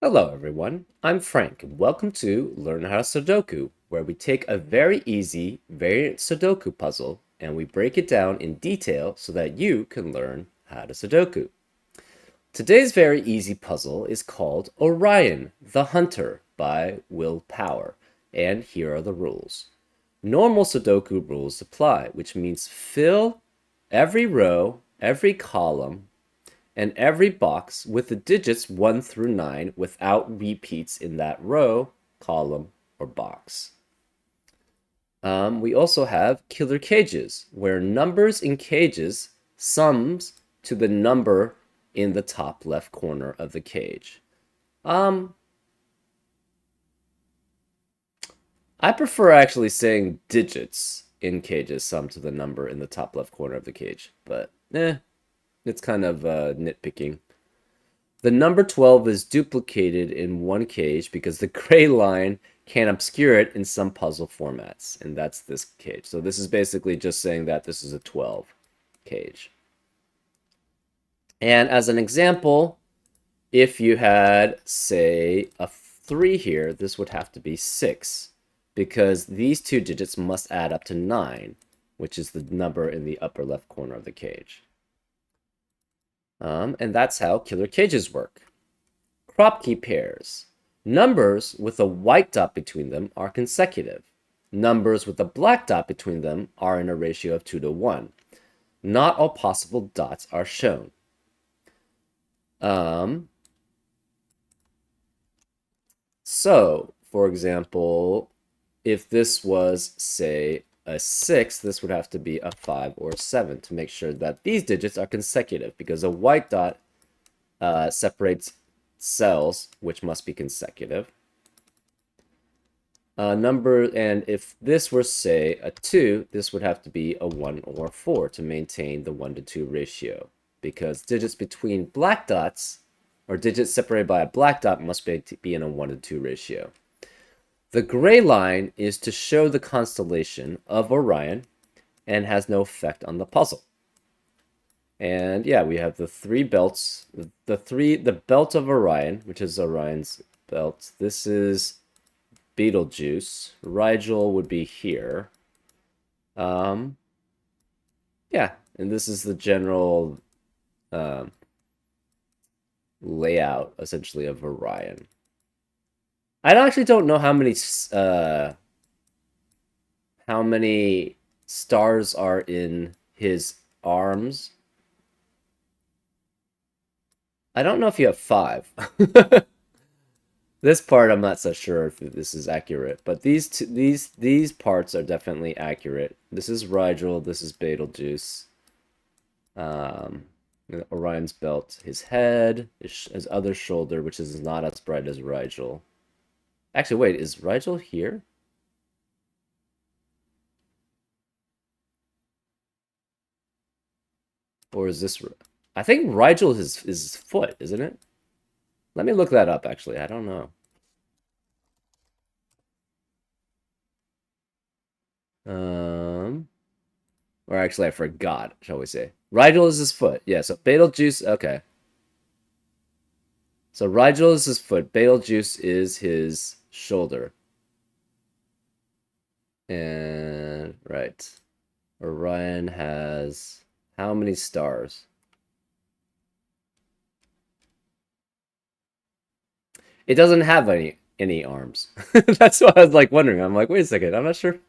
Hello everyone, I'm Frank and welcome to Learn How to Sudoku, where we take a very easy variant Sudoku puzzle and we break it down in detail so that you can learn how to Sudoku. Today's very easy puzzle is called Orion the Hunter by Will Power, and here are the rules. Normal Sudoku rules apply, which means fill every row, every column, and every box with the digits 1 through 9 without repeats in that row, column, or box. We also have killer cages, where numbers in cages sums to the number in the top left corner of the cage. Um, I prefer actually saying digits in cages sum to the number in the top left corner of the cage, but it's kind of nitpicking. The number 12 is duplicated in one cage because the gray line can obscure it in some puzzle formats, and that's this cage. So this is basically just saying that this is a 12 cage. And as an example, if you had, say, a 3 here, this would have to be 6, because these two digits must add up to 9, which is the number in the upper left corner of the cage. And that's how killer cages work. Crop key pairs. Numbers with a white dot between them are consecutive. Numbers with a black dot between them are in a ratio of 2 to 1. Not all possible dots are shown. So, for example, if this was, say, a 6, this would have to be a 5 or a 7 to make sure that these digits are consecutive, because a white dot separates cells, which must be consecutive. And if this were, say, a 2, this would have to be a 1 or a 4 to maintain the 1 to 2 ratio, because digits between black dots, or digits separated by a black dot, must be in a 1 to 2 ratio. The gray line is to show the constellation of Orion and has no effect on the puzzle. And yeah, we have the 3 belts, the belt of Orion, which is Orion's belt. This is Betelgeuse. Rigel would be here. Yeah, and this is the general layout, essentially, of Orion. I actually don't know how many stars are in his arms. I don't know if you have 5. This part I'm not so sure if this is accurate, but these parts are definitely accurate. This is Rigel, this is Betelgeuse. Orion's belt, his head, his other shoulder, which is not as bright as Rigel. Actually, wait, is Rigel here? Or is this... I think Rigel is his foot, isn't it? Let me look that up, actually. I don't know. Or actually, I forgot, shall we say. Rigel is his foot. Yeah, so Betelgeuse... Okay. So Rigel is his foot. Betelgeuse is his shoulder. And... Right. Orion has... How many stars? It doesn't have any arms. That's what I was like wondering. I'm like, wait a second, I'm not sure.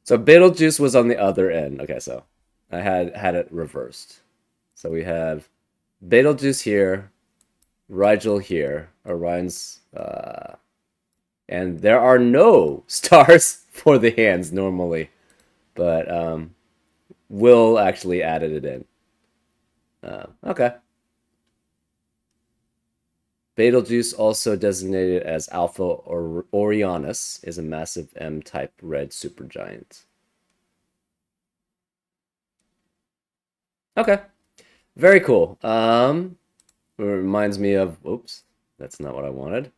So Betelgeuse was on the other end. Okay, so I had it reversed. So we have Betelgeuse here, Rigel here, Orion's, and there are no stars for the hands normally, but Will actually added it in. Okay. Betelgeuse, also designated as Alpha Orionis, is a massive M-type red supergiant. Okay, very cool. It reminds me of, oops, that's not what I wanted.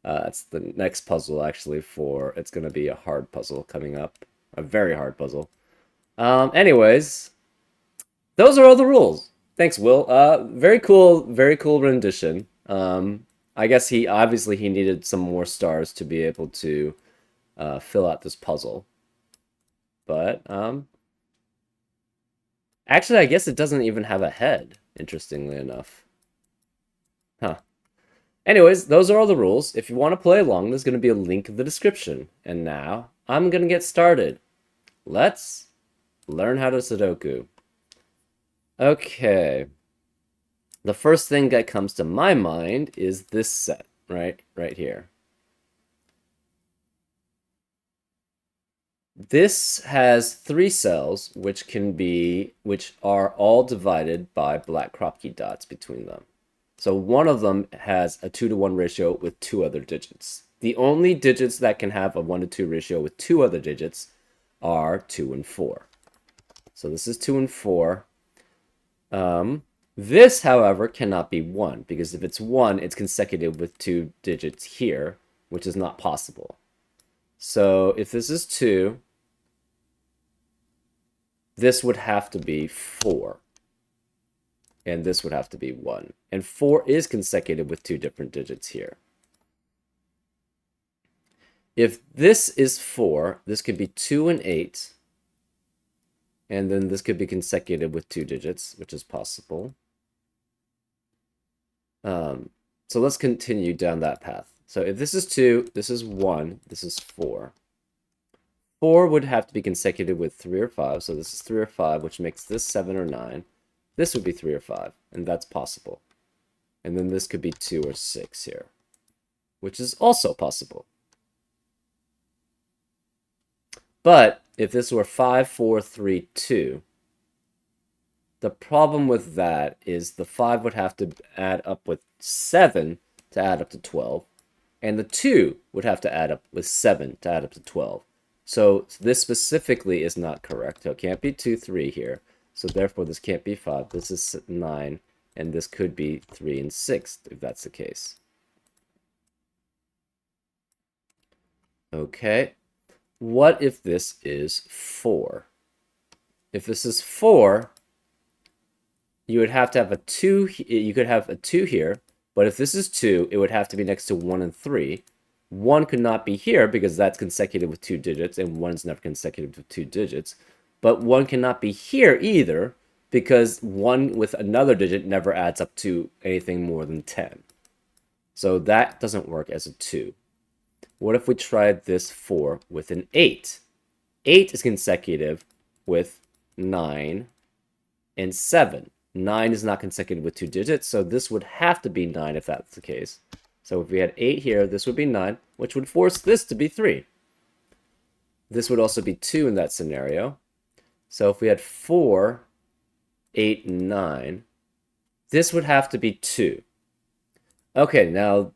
It's the next puzzle, actually, it's going to be a hard puzzle coming up. A very hard puzzle. Anyways, those are all the rules. Thanks, Will. Very cool rendition. I guess he obviously he needed some more stars to be able to fill out this puzzle. But actually, I guess it doesn't even have a head, interestingly enough. Huh. Anyways, those are all the rules. If you want to play along, there's going to be a link in the description. And now, I'm going to get started. Let's learn how to Sudoku. Okay. The first thing that comes to my mind is this set, right here. This has 3 cells, which are all divided by black crop key dots between them. So one of them has a 2-to-1 ratio with 2 other digits. The only digits that can have a 1-to-2 ratio with 2 other digits are 2 and 4. So this is 2 and 4. This, however, cannot be 1, because if it's 1, it's consecutive with 2 digits here, which is not possible. So if this is 2, this would have to be 4. And this would have to be 1. And 4 is consecutive with 2 different digits here. If this is 4, this could be 2 and 8. And then this could be consecutive with 2 digits, which is possible. So let's continue down that path. So if this is 2, this is 1, this is 4. 4 would have to be consecutive with 3 or 5, so this is 3 or 5, which makes this 7 or 9. This would be 3 or 5, and that's possible. And then this could be 2 or 6 here, which is also possible. But if this were 5, 4, 3, 2, the problem with that is the 5 would have to add up with 7 to add up to 12, and the 2 would have to add up with 7 to add up to 12. So this specifically is not correct. So it can't be 2, 3 here. So therefore this can't be 5. This is 9, and this could be 3 and 6 if that's the case. Okay. What if this is 4? If this is 4, you would have to have a 2. You could have a 2 here, but if this is 2, it would have to be next to 1 and 3. 1 could not be here because that's consecutive with 2 digits, and 1 is never consecutive with 2 digits. But 1 cannot be here either because 1 with another digit never adds up to anything more than 10. So that doesn't work as a 2. What if we tried this 4 with an 8? 8 is consecutive with 9 and 7. 9 is not consecutive with 2 digits, so this would have to be 9 if that's the case. So if we had 8 here, this would be 9, which would force this to be 3. This would also be 2 in that scenario. So if we had 4, 8, and 9, this would have to be 2. Okay, now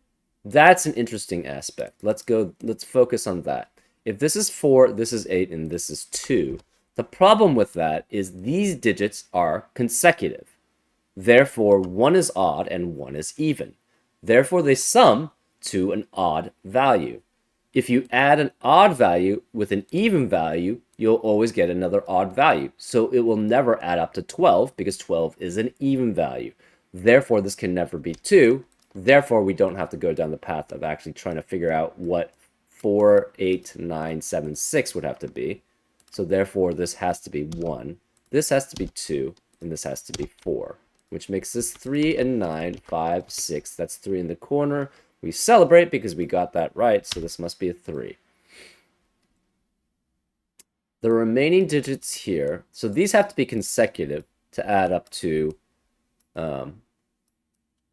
that's an interesting aspect. Let's focus on that. If this is 4, this is 8, and this is 2, the problem with that is these digits are consecutive. Therefore, 1 is odd and 1 is even. Therefore, they sum to an odd value. If you add an odd value with an even value, you'll always get another odd value. So it will never add up to 12 because 12 is an even value. Therefore, this can never be 2. Therefore, we don't have to go down the path of actually trying to figure out what 4, 8, 9, 7, 6 would have to be. So therefore, this has to be 1. This has to be 2. And this has to be 4. Which makes this 3 and 9, 5, 6. That's 3 in the corner. We celebrate because we got that right, so this must be a 3. The remaining digits here, so these have to be consecutive to add up to, and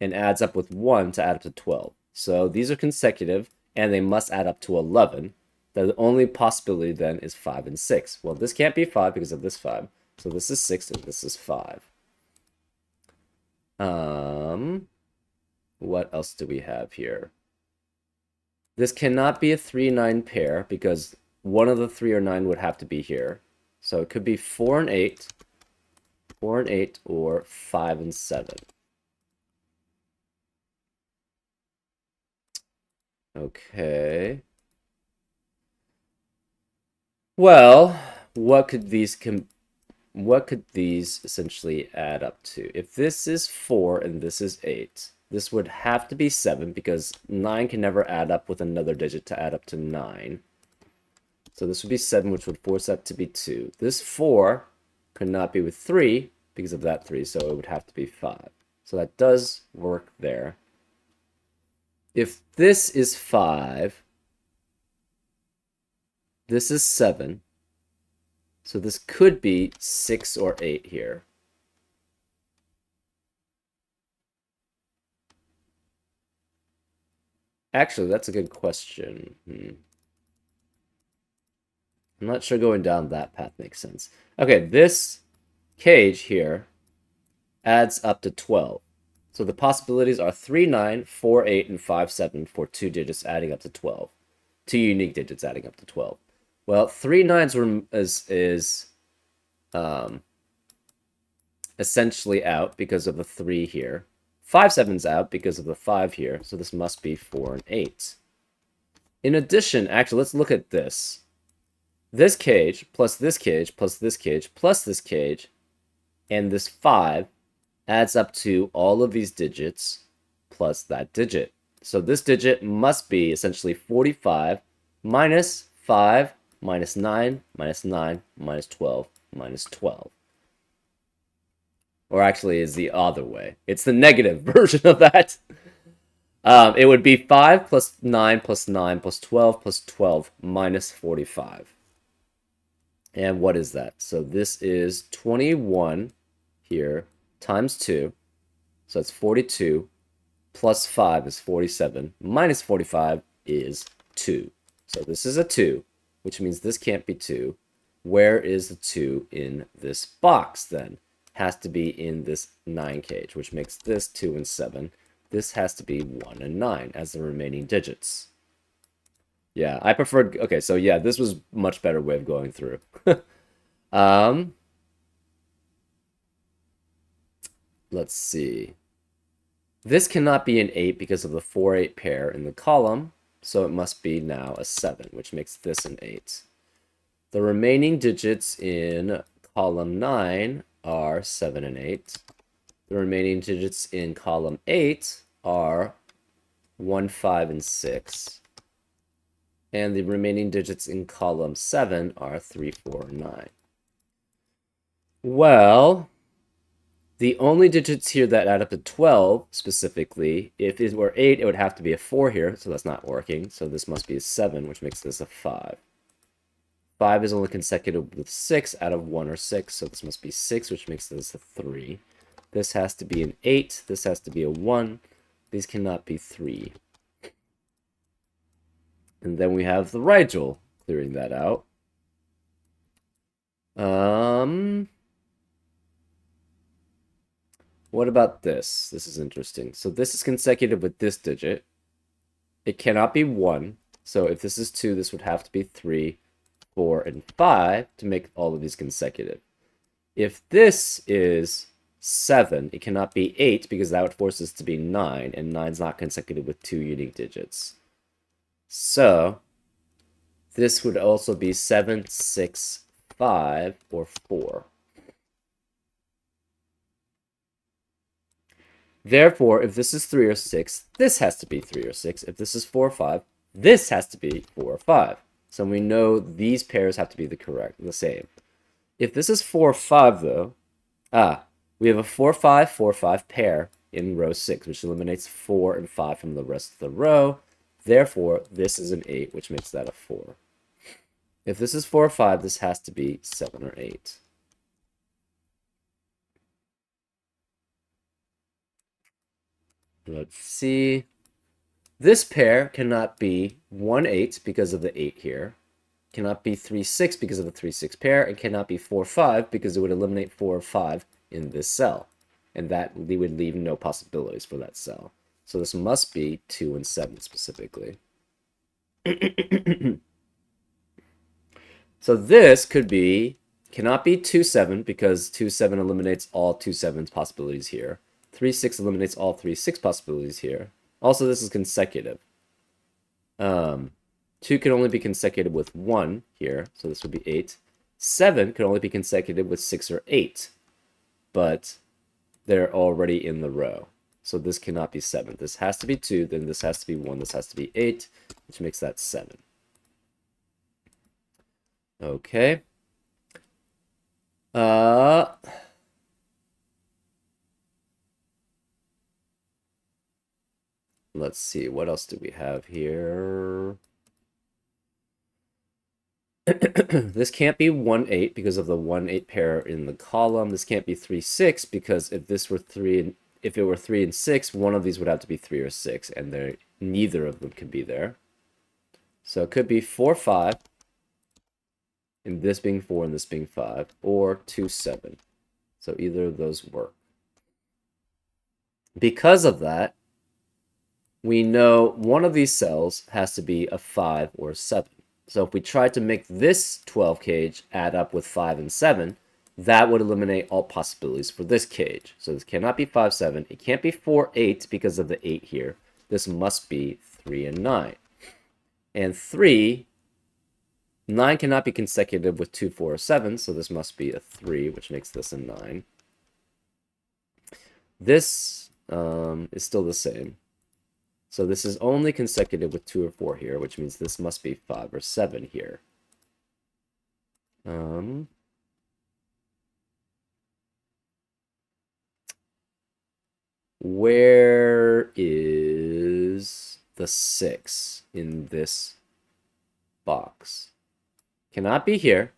adds up with 1 to add up to 12. So these are consecutive, and they must add up to 11. The only possibility then is 5 and 6. Well, this can't be 5 because of this 5. So this is 6 and this is 5. What else do we have here? This cannot be a 3-9 pair because one of the 3 or 9 would have to be here. So it could be 4 and 8, 4 and 8, or 5 and 7. Okay. Well, what could these essentially add up to? If this is 4 and this is 8, This would have to be 7 because 9 can never add up with another digit to add up to 9. So this would be 7, which would force that to be 2. This 4 could not be with 3 because of that 3, so it would have to be 5. So that does work there. If this is 5, this is 7. So this could be 6 or 8 here. Actually, that's a good question. I'm not sure going down that path makes sense. Okay, this cage here adds up to 12. So the possibilities are 3, 9, 4, 8, and 5, 7 for 2 digits adding up to 12. 2 unique digits adding up to 12. Well, 3 nines is essentially out because of the 3 here. 5 sevens out because of the 5 here, so this must be 4 and 8. In addition, actually, let's look at this. This cage, plus this cage, plus this cage, plus this cage, and this 5 adds up to all of these digits plus that digit. So this digit must be essentially 45 minus 5 minus 9 minus 9 minus 12 minus 12. Or actually is the other way. It's the negative version of that. It would be 5 plus 9 plus 9 plus 12 plus 12 minus 45. And what is that? So this is 21 here times 2. So that's 42 plus 5 is 47 minus 45 is 2. So this is a 2, which means this can't be 2. Where is the 2 in this box then? Has to be in this 9 cage, which makes this 2 and 7. This has to be 1 and 9 as the remaining digits. Yeah, I preferred... Okay, so yeah, this was much better way of going through. Let's see. This cannot be an 8 because of the 4-8 pair in the column, so it must be now a 7, which makes this an 8. The remaining digits in column 9 are 7 and 8. The remaining digits in column 8 are 1, 5, and 6. And the remaining digits in column 7 are 3, 4, and 9. Well, the only digits here that add up to 12, specifically, if it were 8, it would have to be a 4 here, so that's not working. So this must be a 7, which makes this a 5. 5 is only consecutive with 6 out of 1 or 6, so this must be 6, which makes this a 3. This has to be an 8. This has to be a 1. These cannot be 3. And then we have the Rigel, clearing that out. What about this? This is interesting. So this is consecutive with this digit. It cannot be 1. So if this is 2, this would have to be 3, 4, and 5 to make all of these consecutive. If this is 7, it cannot be 8 because that would force this to be 9, and 9 is not consecutive with 2 unique digits. So this would also be 7, 6, 5, or 4. Therefore, if this is 3 or 6, this has to be 3 or 6. If this is 4 or 5, this has to be 4 or 5. So we know these pairs have to be the same. If this is 4 or 5, though, we have a 4, 5, 4, 5 pair in row 6, which eliminates 4 and 5 from the rest of the row. Therefore, this is an 8, which makes that a 4. If this is 4 or 5, this has to be 7 or 8. Let's see. This pair cannot be 1, 8 because of the 8 here. Cannot be 3, 6 because of the 3, 6 pair. It cannot be 4, 5 because it would eliminate 4 or 5 in this cell. And that would leave no possibilities for that cell. So this must be 2 and 7 specifically. So this cannot be 2, 7 because 2, 7 eliminates all 2, 7's possibilities here. 3, 6 eliminates all 3, 6 possibilities here. Also, this is consecutive. 2 can only be consecutive with 1 here, so this would be 8. 7 can only be consecutive with 6 or 8, but they're already in the row. So this cannot be 7. This has to be 2, then this has to be 1, this has to be 8, which makes that 7. Okay. Let's see, what else do we have here? This can't be 1, 8 because of the 1, 8 pair in the column. This can't be 3, 6 because if this were 3 and if it were 3 and 6, one of these would have to be 3 or 6, and neither of them could be there. So it could be 4, 5, and this being 4 and this being 5, or 2, 7. So either of those work. Because of that, we know one of these cells has to be a 5 or a 7. So if we tried to make this 12 cage add up with 5 and 7, that would eliminate all possibilities for this cage. So this cannot be 5, 7. It can't be 4, 8 because of the 8 here. This must be 3 and 9. And 9 cannot be consecutive with 2, 4, or 7, so this must be a 3, which makes this a 9. This is still the same. So this is only consecutive with 2 or 4 here, which means this must be 5 or 7 here. Where is the 6 in this box? Cannot be here.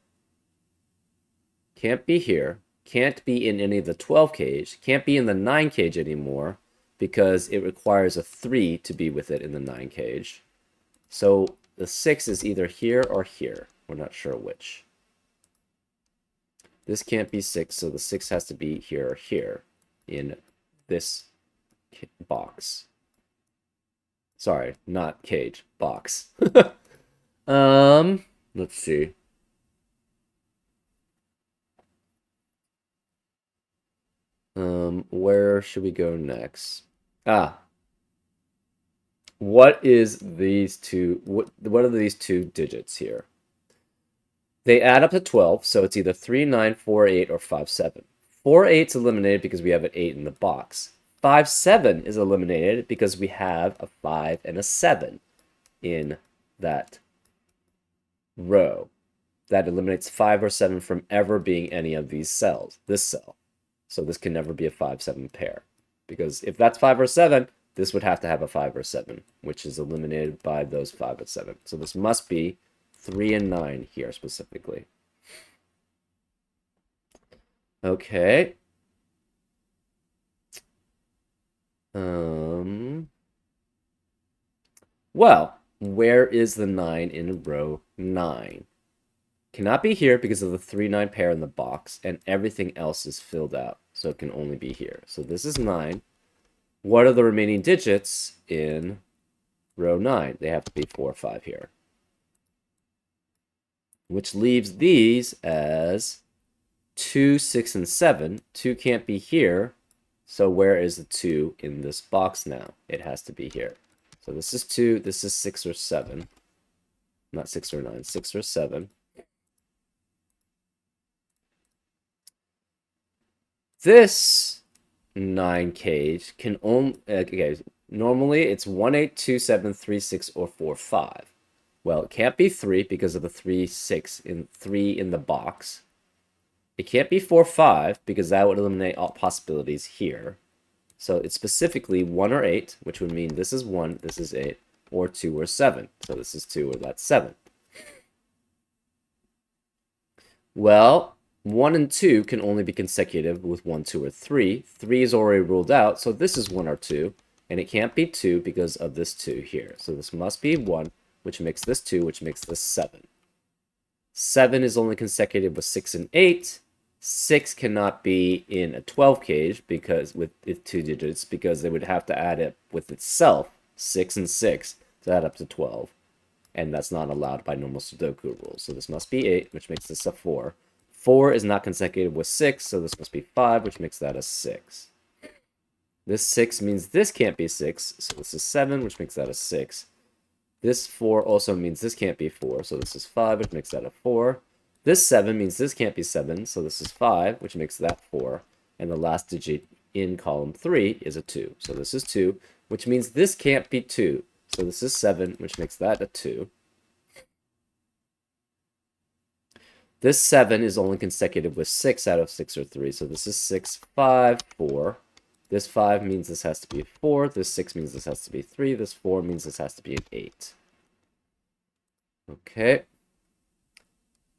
Can't be here. Can't be in any of the 12 cage. Can't be in the 9 cage anymore, because it requires a 3 to be with it in the 9 cage. So the 6 is either here or here. We're not sure which. This can't be 6, so the 6 has to be here or here in this box. Sorry, not cage, box. Let's see. Where should we go next? What is these two? What are these two digits here? They add up to 12, so it's either 3, 9, 4, 8, or 5, 7. 4, 8's eliminated because we have an 8 in the box. 5, 7 is eliminated because we have a 5 and a 7 in that row. That eliminates 5 or 7 from ever being any of these cells, this cell. So this can never be a 5, 7 pair. Because if that's 5 or 7, this would have to have a 5 or 7, which is eliminated by those 5 and 7. So this must be 3 and 9 here specifically. Okay. Well, where is the 9 in row 9? Cannot be here because of the 3, 9 pair in the box, and everything else is filled out, so it can only be here. So this is 9. What are the remaining digits in row 9? They have to be 4 or 5 here. Which leaves these as 2, 6, and 7. 2 can't be here, so where is the 2 in this box now? It has to be here. So this is 2, this is 6 or 7. Not 6 or 9, 6 or 7. This 9 cage can only, okay, normally it's 1, 8, 2, 7, 3, 6, or 4, 5. Well, it can't be 3 because of the 3, 6, and 3 in the box. It can't be 4, 5 because that would eliminate all possibilities here. So it's specifically 1 or 8, which would mean this is 1, this is 8, or 2 or 7. So this is 2 or that's 7. Well, 1 and 2 can only be consecutive with 1, 2, or 3. 3 is already ruled out, so this is 1 or 2. And it can't be 2 because of this 2 here. So this must be 1, which makes this 2, which makes this 7. 7 is only consecutive with 6 and 8. 6 cannot be in a 12 cage because with 2 digits because they would have to add it with itself, 6 and 6, to add up to 12. And that's not allowed by normal Sudoku rules. So this must be 8, which makes this a 4. 4 is not consecutive with 6, so this must be 5, which makes that a 6. This 6 means this can't be 6, so this is 7, which makes that a 6. This 4 also means this can't be 4, so this is 5, which makes that a 4. This 7 means this can't be 7, so this is 5, which makes that 4. And the last digit in column 3 is a 2. So this is 2, which means this can't be 2. So this is 7, which makes that a 2. This 7 is only consecutive with 6 out of 6 or 3. So this is 6, 5, 4. This 5 means this has to be a 4. This 6 means this has to be 3. This 4 means this has to be an 8. Okay.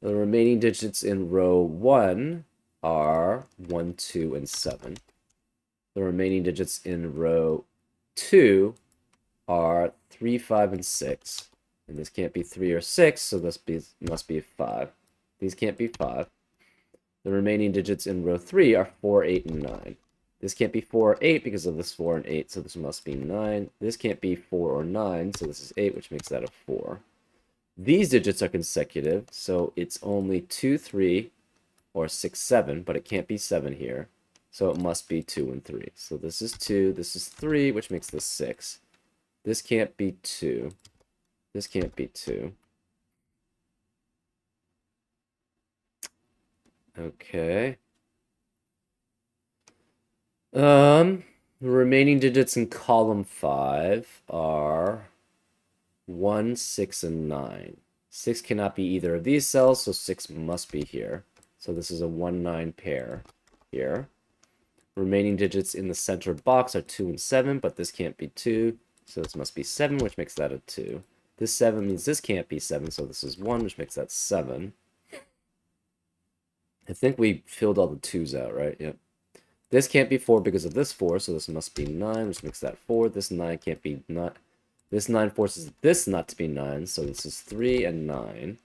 The remaining digits in row 1 are 1, 2, and 7. The remaining digits in row 2 are 3, 5, and 6. And this can't be 3 or 6, so this must be 5. These can't be 5. The remaining digits in row 3 are 4, 8, and 9. This can't be 4 or 8 because of this 4 and 8, so this must be 9. This can't be 4 or 9, so this is 8, which makes that a 4. These digits are consecutive, so it's only 2, 3, or 6, 7, but it can't be 7 here. So it must be 2 and 3. So this is 2, this is 3, which makes this 6. This can't be 2. This can't be 2. Okay. The remaining digits in column 5 are 1, 6, and 9. 6 cannot be either of these cells, so 6 must be here. So this is a 1, 9 pair here. Remaining digits in the center box are 2 and 7, but this can't be 2, so this must be 7, which makes that a 2. This 7 means this can't be 7, so this is 1, which makes that 7. I think we filled all the 2's out, right? Yep. This can't be 4 because of this 4, so this must be 9, which makes that 4. This 9 can't be not. This 9 forces this not to be 9, so this is 3 and 9.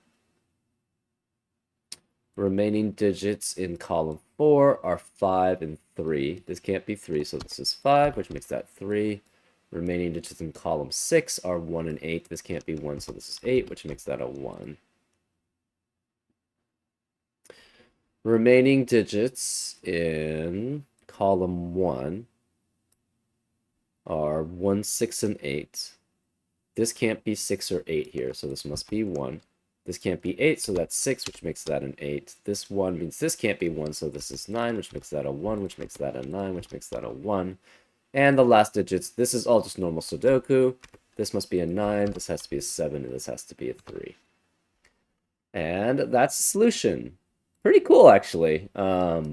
Remaining digits in column 4 are 5 and 3. This can't be 3, so this is 5, which makes that 3. Remaining digits in column 6 are 1 and 8. This can't be 1, so this is 8, which makes that a 1. Remaining digits in column 1 are 1, 6, and 8. This can't be 6 or 8 here, so this must be 1. This can't be 8, so that's 6, which makes that an 8. This 1 means this can't be 1, so this is 9, which makes that a 1, which makes that a 9, which makes that a 1. And the last digits, this is all just normal Sudoku. This must be a 9, this has to be a 7, and this has to be a 3. And that's the solution. Pretty cool, actually. I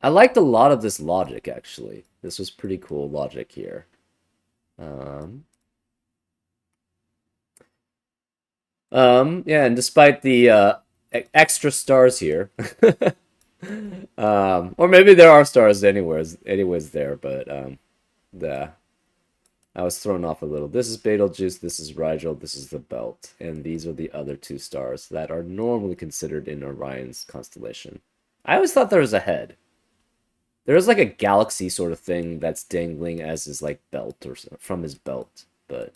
liked a lot of this logic, actually. This was pretty cool logic here. Yeah, and despite the extra stars here, or maybe there are stars anyways there, but I was thrown off a little. This is Betelgeuse, this is Rigel, this is the Belt, and these are the other 2 stars that are normally considered in Orion's constellation. I always thought there was a head. There's like a galaxy sort of thing that's dangling as his like belt or from his belt, but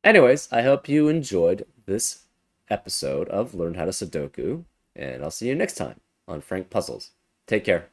anyways, I hope you enjoyed this episode of Learn How to Sudoku, and I'll see you next time on Frank Puzzles. Take care.